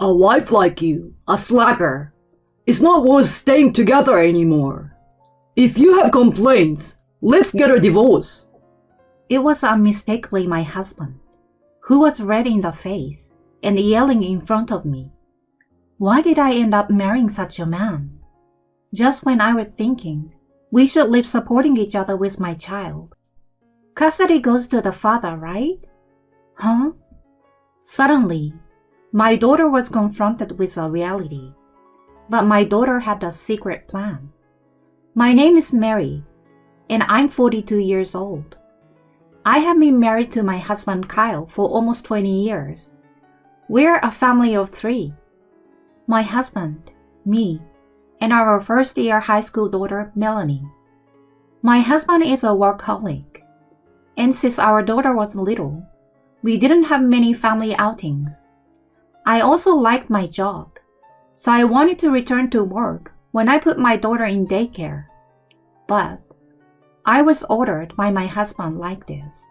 A wife like you, a slacker, is not worth staying together anymore. If you have complaints, let's get a divorce. It was unmistakably my husband, who was red in the face and yelling in front of me. Why did I end up marrying such a man? Just when I was thinking we should live supporting each other with my child. Custody goes to the father, right? Huh? Suddenly, my daughter was confronted with a reality. But my daughter had a secret plan. My name is Mary, and I'm 42 years old. I have been married to my husband Kyle for almost 20 years. We're a family of 3. My husband, me, and our first-year high school daughter, Melanie. My husband is a workaholic, and since our daughter was little, we didn't have many family outings. I also liked my job, so I wanted to return to work when I put my daughter in daycare. But I was ordered by my husband like this.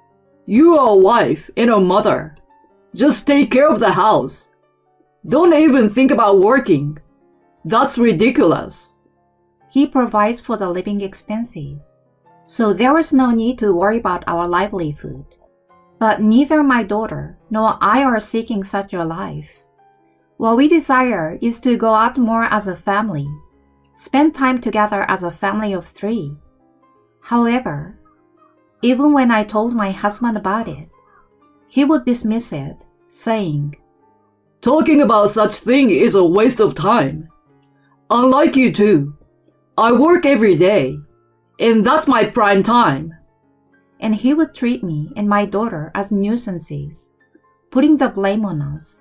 You are a wife and a mother. Just take care of the house. Don't even think about working. That's ridiculous. He provides for the living expenses, so there was no need to worry about our livelihood. But neither my daughter nor I are seeking such a life. What we desire is to go out more as a family, spend time together as a family of 3. However, even when I told my husband about it, he would dismiss it, saying, Talking about such thing is a waste of time. Unlike you two, I work every day, and that's my prime time. And he would treat me and my daughter as nuisances, putting the blame on us.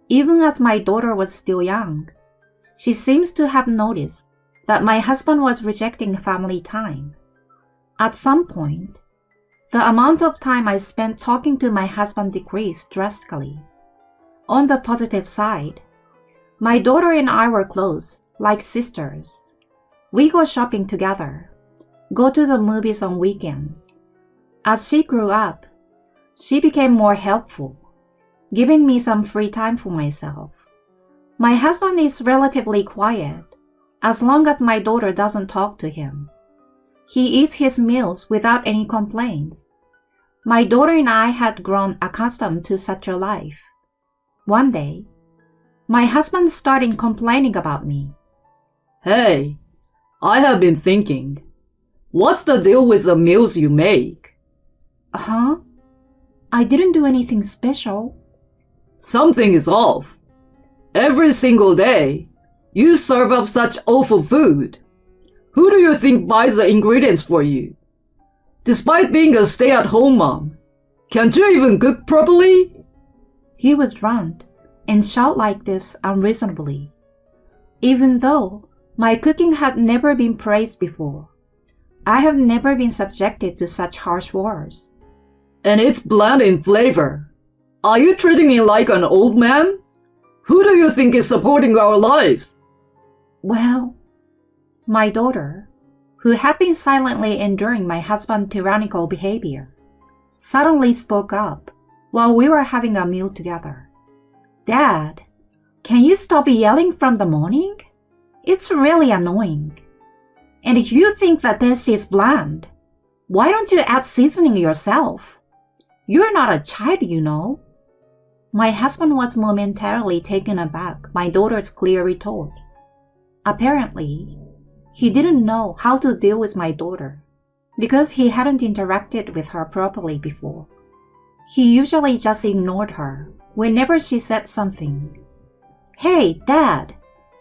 Even as my daughter was still young, she seems to have noticed that my husband was rejecting family time. At some point, the amount of time I spent talking to my husband decreased drastically. On the positive side, my daughter and I were close, like sisters. We go shopping together, go to the movies on weekends. As she grew up, she became more helpful, giving me some free time for myself. My husband is relatively quiet, as long as my daughter doesn't talk to him. He eats his meals without any complaints. My daughter and I had grown accustomed to such a life. One day, my husband started complaining about me. Hey, I have been thinking. What's the deal with the meals you make? Huh? I didn't do anything special. Something is off. Every single day, you serve up such awful food. Who do you think buys the ingredients for you? Despite being a stay-at-home mom, can't you even cook properly? He would rant and shout like this unreasonably, even though my cooking had never been praised before. I have never been subjected to such harsh words. And it's bland in flavor. Are you treating me like an old man? Who do you think is supporting our lives? Well, my daughter, who had been silently enduring my husband's tyrannical behavior, suddenly spoke up while we were having a meal together. Dad, can you stop yelling from the morning? It's really annoying. And if you think that this is bland, why don't you add seasoning yourself? You're not a child, you know. My husband was momentarily taken aback by my daughter's clear retort. Apparently, he didn't know how to deal with my daughter because he hadn't interacted with her properly before. He usually just ignored her whenever she said something. Hey, Dad,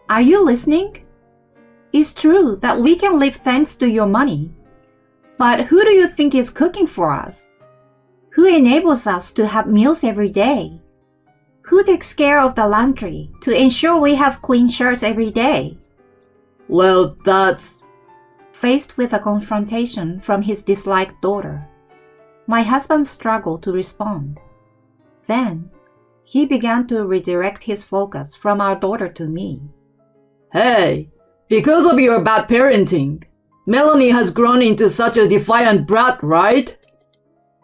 are you listening? It's true that we can live thanks to your money, but who do you think is cooking for us? Who enables us to have meals every day? Who takes care of the laundry to ensure we have clean shirts every day? Well, that's... Faced with a confrontation from his disliked daughter, my husband struggled to respond. Then, he began to redirect his focus from our daughter to me. Hey, because of your bad parenting, Melanie has grown into such a defiant brat, right?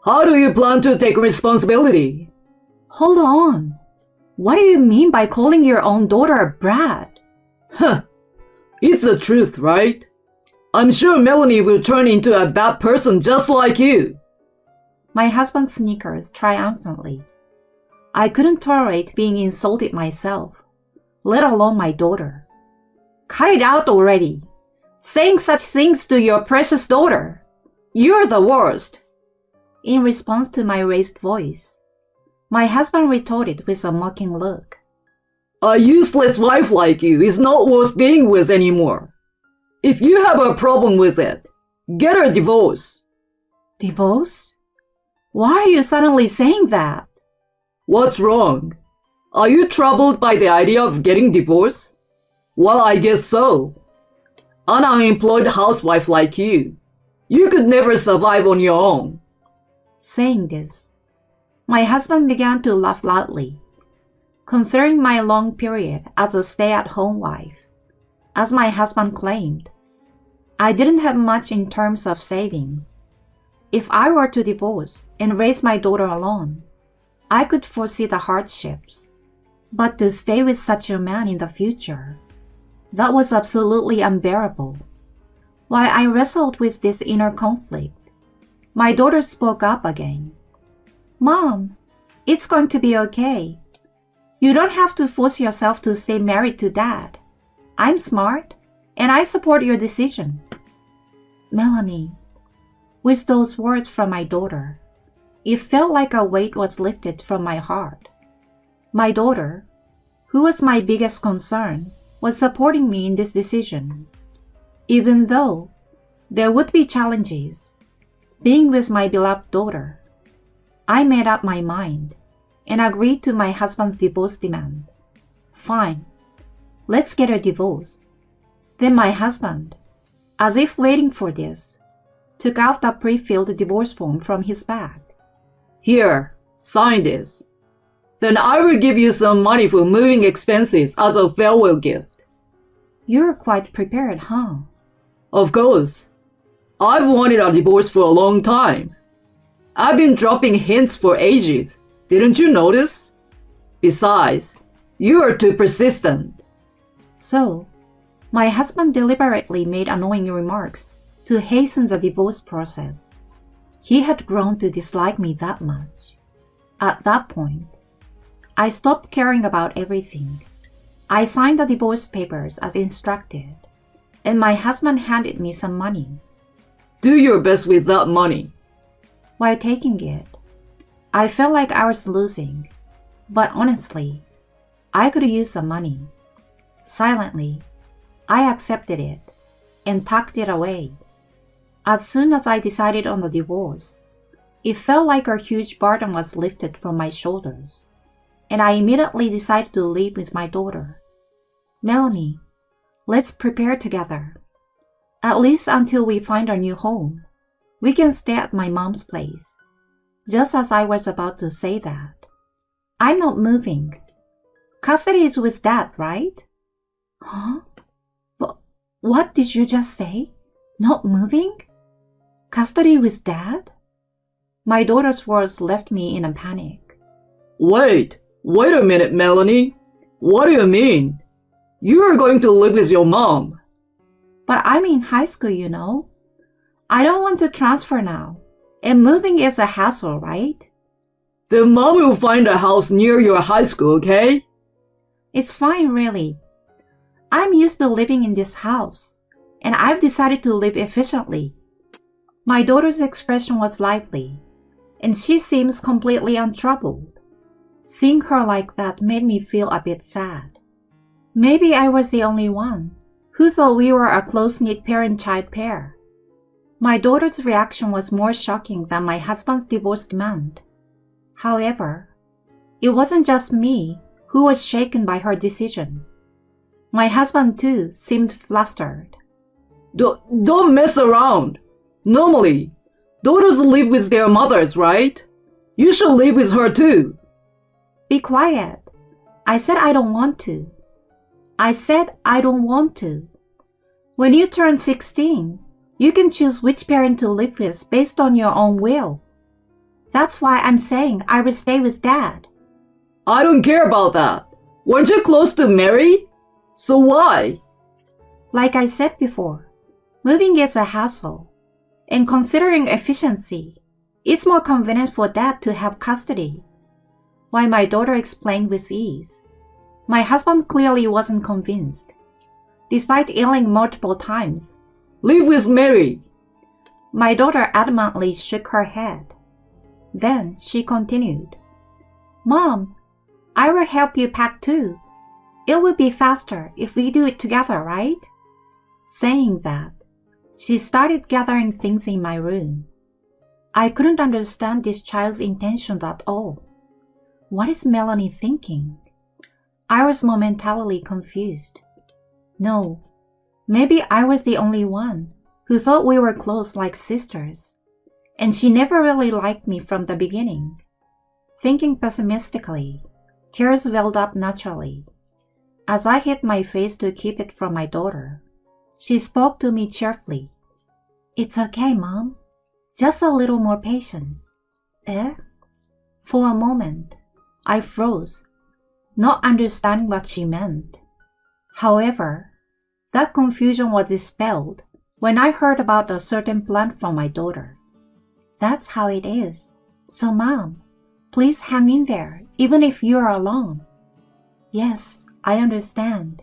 How do you plan to take responsibility? Hold on. What do you mean by calling your own daughter a brat? Huh. It's the truth, right? I'm sure Melanie will turn into a bad person just like you. My husband snickers triumphantly. I couldn't tolerate being insulted myself, let alone my daughter. Cut it out already. Saying such things to your precious daughter. You're the worst. In response to my raised voice, my husband retorted with a mocking look. A useless wife like you is not worth being with anymore. If you have a problem with it, get a divorce. Divorce? Why are you suddenly saying that? What's wrong? Are you troubled by the idea of getting divorced? Well, I guess so. An unemployed housewife like you could never survive on your own. Saying this, my husband began to laugh loudly. Considering my long period as a stay-at-home wife, as my husband claimed, I didn't have much in terms of savings. If I were to divorce and raise my daughter alone, I could foresee the hardships. But to stay with such a man in the future, that was absolutely unbearable. While I wrestled with this inner conflict, my daughter spoke up again. Mom, it's going to be okay. You don't have to force yourself to stay married to Dad. I'm smart, and I support your decision. Melanie, with those words from my daughter, it felt like a weight was lifted from my heart. My daughter, who was my biggest concern, was supporting me in this decision. Even though there would be challenges, being with my beloved daughter, I made up my mind and agreed to my husband's divorce demand. Fine, let's get a divorce. Then my husband, as if waiting for this, took out the pre-filled divorce form from his bag. Here, sign this. Then I will give you some money for moving expenses as a farewell gift. You're quite prepared, huh? Of course. I've wanted a divorce for a long time. I've been dropping hints for ages. Didn't you notice? Besides, you are too persistent. So, my husband deliberately made annoying remarks to hasten the divorce process. He had grown to dislike me that much. At that point, I stopped caring about everything. I signed the divorce papers as instructed, and my husband handed me some money. Do your best with that money. While taking it, I felt like I was losing, but honestly, I could use some money. Silently, I accepted it and tucked it away. As soon as I decided on the divorce, it felt like a huge burden was lifted from my shoulders, and I immediately decided to live with my daughter. Melanie, let's prepare together. At least until we find our new home, we can stay at my mom's place. Just as I was about to say that, I'm not moving. Custody is with Dad, right? Huh? But what did you just say? Not moving? Custody with Dad? My daughter's words left me in a panic. Wait a minute, Melanie. What do you mean? You are going to live with your mom. But I'm in high school, you know. I don't want to transfer now. And moving is a hassle, right? Then Mom will find a house near your high school, okay? It's fine, really. I'm used to living in this house, and I've decided to live efficiently. My daughter's expression was lively, and she seems completely untroubled. Seeing her like that made me feel a bit sad. Maybe I was the only one who thought we were a close-knit parent-child pair. My daughter's reaction was more shocking than my husband's divorce demand. However, it wasn't just me who was shaken by her decision. My husband, too, seemed flustered. Don't mess around. Normally, daughters live with their mothers, right? You should live with her, too. Be quiet. I said I don't want to. I said I don't want to. When you turn 16, you can choose which parent to live with based on your own will. That's why I'm saying I will stay with Dad. I don't care about that. Weren't you close to marry? So why? Like I said before, moving is a hassle. And considering efficiency, it's more convenient for dad to have custody. While my daughter explained with ease, my husband clearly wasn't convinced. Despite yelling multiple times, Live with Mary. my daughter adamantly shook her head. Then she continued, Mom, I will help you pack too. It will be faster if we do it together, right? Saying that, she started gathering things in my room. I couldn't understand this child's intentions at all. What is Melanie thinking? I was momentarily confused. No, maybe I was the only one who thought we were close like sisters, and she never really liked me from the beginning. Thinking pessimistically, tears welled up naturally. As I hid my face to keep it from my daughter, she spoke to me cheerfully. It's okay, Mom. Just a little more patience. Eh? For a moment, I froze, not understanding what she meant. However, that confusion was dispelled when I heard about a certain plan from my daughter. That's how it is. So, Mom, please hang in there, even if you're alone. Yes, I understand.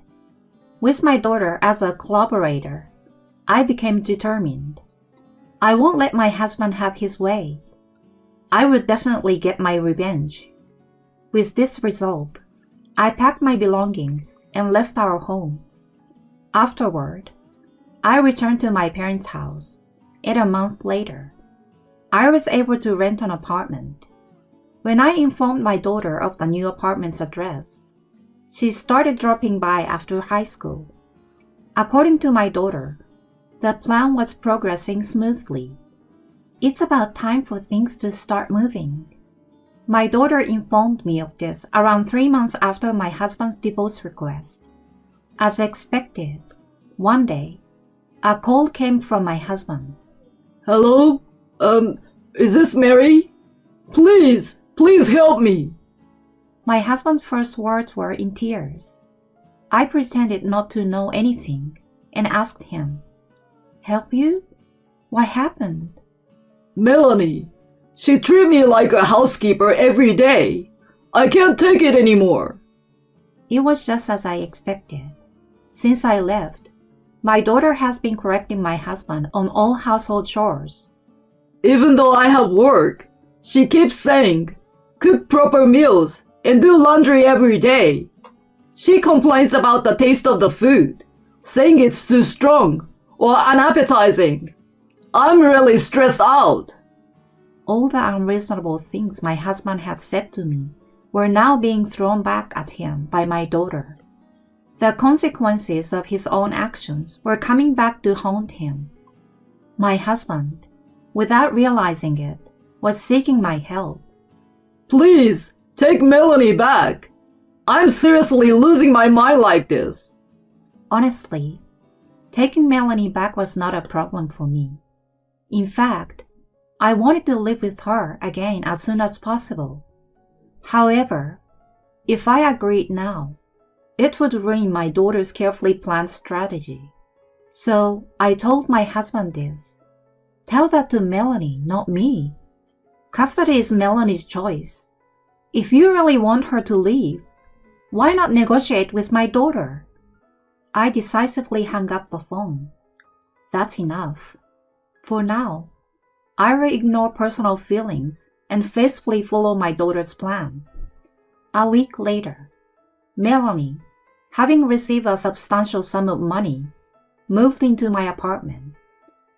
With my daughter as a collaborator, I became determined. I won't let my husband have his way. I will definitely get my revenge. With this resolve, I packed my belongings and left our home. Afterward, I returned to my parents' house, and a month later, I was able to rent an apartment. When I informed my daughter of the new apartment's address, she started dropping by after high school. According to my daughter, the plan was progressing smoothly. It's about time for things to start moving. My daughter informed me of this around 3 months after my husband's divorce request. As expected, one day, a call came from my husband. Hello? Is this Mary? Please help me. My husband's first words were in tears. I pretended not to know anything and asked him, Help you? What happened? Melanie, she treats me like a housekeeper every day. I can't take it anymore. It was just as I expected. Since I left, my daughter has been correcting my husband on all household chores. Even though I have work, she keeps saying, cook proper meals and do laundry every day. She complains about the taste of the food, saying it's too strong or unappetizing. I'm really stressed out. All the unreasonable things my husband had said to me were now being thrown back at him by my daughter. The consequences of his own actions were coming back to haunt him. My husband, without realizing it, was seeking my help. Please, take Melanie back. I'm seriously losing my mind like this. Honestly, taking Melanie back was not a problem for me. In fact, I wanted to live with her again as soon as possible. However, if I agreed now, it would ruin my daughter's carefully planned strategy. So I told my husband this. Tell that to Melanie, not me. Custody is Melanie's choice. If you really want her to leave, why not negotiate with my daughter? I decisively hung up the phone. That's enough. For now, I will ignore personal feelings and faithfully follow my daughter's plan. A week later, Melanie, having received a substantial sum of money, moved into my apartment.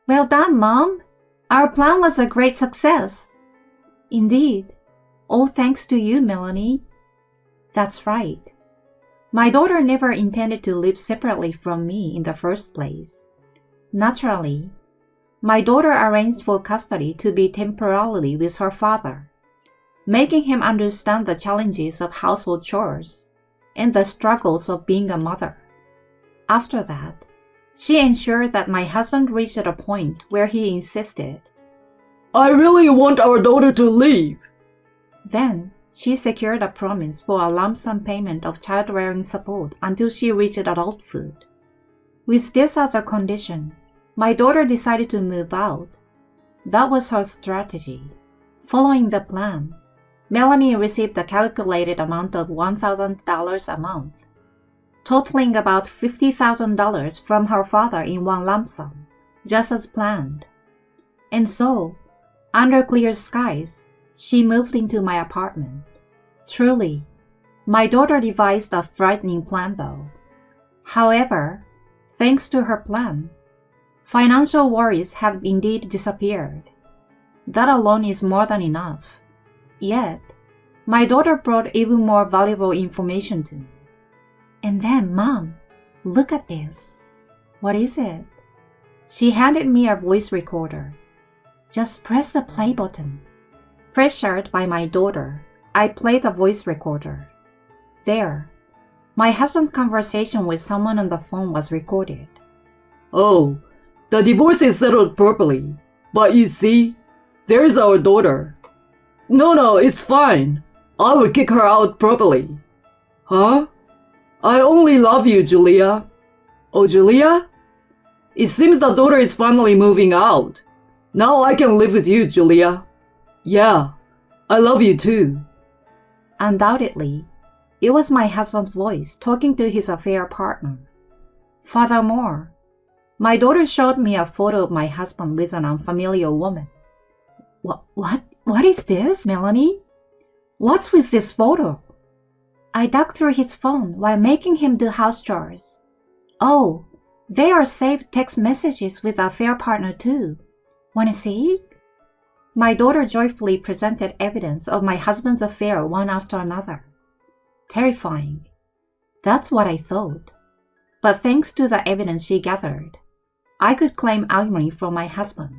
Well done, Mom! Our plan was a great success. Indeed, all thanks to you, Melanie. That's right. My daughter never intended to live separately from me in the first place. Naturally, my daughter arranged for custody to be temporarily with her father, making him understand the challenges of household chores and the struggles of being a mother. After that, she ensured that my husband reached a point where he insisted, I really want our daughter to leave. Then she secured a promise for a lump sum payment of child-rearing support until she reached adulthood. With this as a condition, my daughter decided to move out. That was her strategy. Following the plan, Melanie received a calculated amount of $1,000 a month, totaling about $50,000 from her father in one lump sum, just as planned. And so, under clear skies, she moved into my apartment. Truly, my daughter devised a frightening plan though. However, thanks to her plan, financial worries have indeed disappeared. That alone is more than enough. Yet, my daughter brought even more valuable information to me. And then, Mom, look at this. What is it? She handed me a voice recorder. Just press the play button. Pressured by my daughter, I played the voice recorder. There, my husband's conversation with someone on the phone was recorded. Oh, the divorce is settled properly. But you see, there's our daughter. No, it's fine. I will kick her out properly. Huh? I only love you, Julia. Oh, Julia? It seems the daughter is finally moving out. Now I can live with you, Julia. Yeah, I love you too. Undoubtedly, it was my husband's voice talking to his affair partner. Furthermore, my daughter showed me a photo of my husband with an unfamiliar woman. What is this, Melanie? What's with this photo? I dug through his phone while making him do house chores. Oh, they are saved text messages with affair partner too. Wanna see? My daughter joyfully presented evidence of my husband's affair one after another. Terrifying. That's what I thought. But thanks to the evidence she gathered, I could claim alimony from my husband.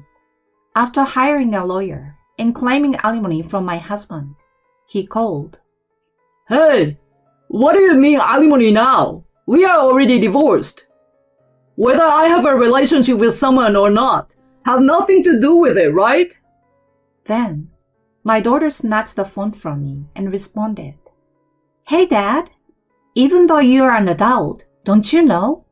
After hiring a lawyer and claiming alimony from my husband, he called. Hey, what do you mean alimony now? We are already divorced. Whether I have a relationship with someone or not, have nothing to do with it, right? Then, my daughter snatched the phone from me and responded. Hey Dad, even though you are an adult, don't you know?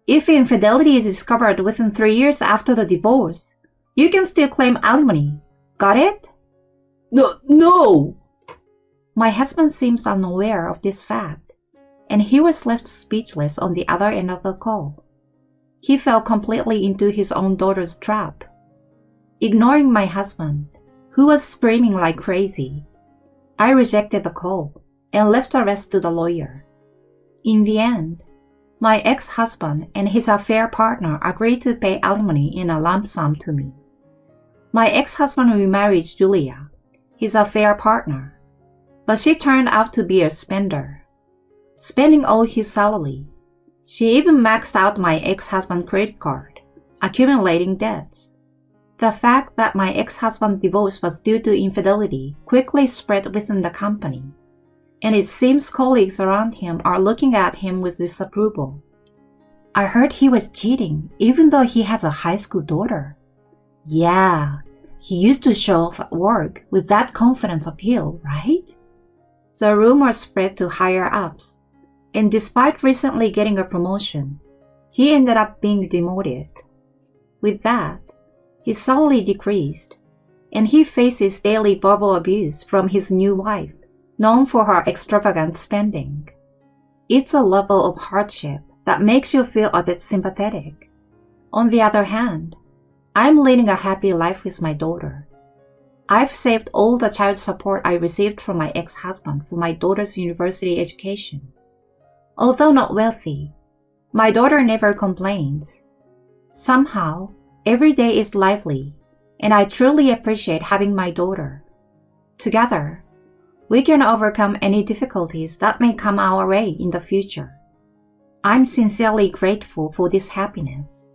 If infidelity is discovered within 3 years after the divorce, you can still claim alimony. Got it? No. My husband seems unaware of this fact, and he was left speechless on the other end of the call. He fell completely into his own daughter's trap. Ignoring my husband, who was screaming like crazy, I rejected the call and left the rest to the lawyer. In the end, my ex-husband and his affair partner agreed to pay alimony in a lump sum to me. My ex-husband remarried Julia, his affair partner, but she turned out to be a spender, spending all his salary. She even maxed out my ex-husband's credit card, accumulating debts. The fact that my ex-husband's divorce was due to infidelity quickly spread within the company, and it seems colleagues around him are looking at him with disapproval. I heard he was cheating even though he has a high school daughter. Yeah, he used to show off at work with that confidence appeal, right? The rumor spread to higher ups, and despite recently getting a promotion, he ended up being demoted. With that, his salary decreased, and he faces daily verbal abuse from his new wife, known for her extravagant spending. It's a level of hardship that makes you feel a bit sympathetic. On the other hand, I'm leading a happy life with my daughter. I've saved all the child support I received from my ex-husband for my daughter's university education. Although not wealthy, my daughter never complains. Somehow, every day is lively, and I truly appreciate having my daughter. Together, we can overcome any difficulties that may come our way in the future. I'm sincerely grateful for this happiness.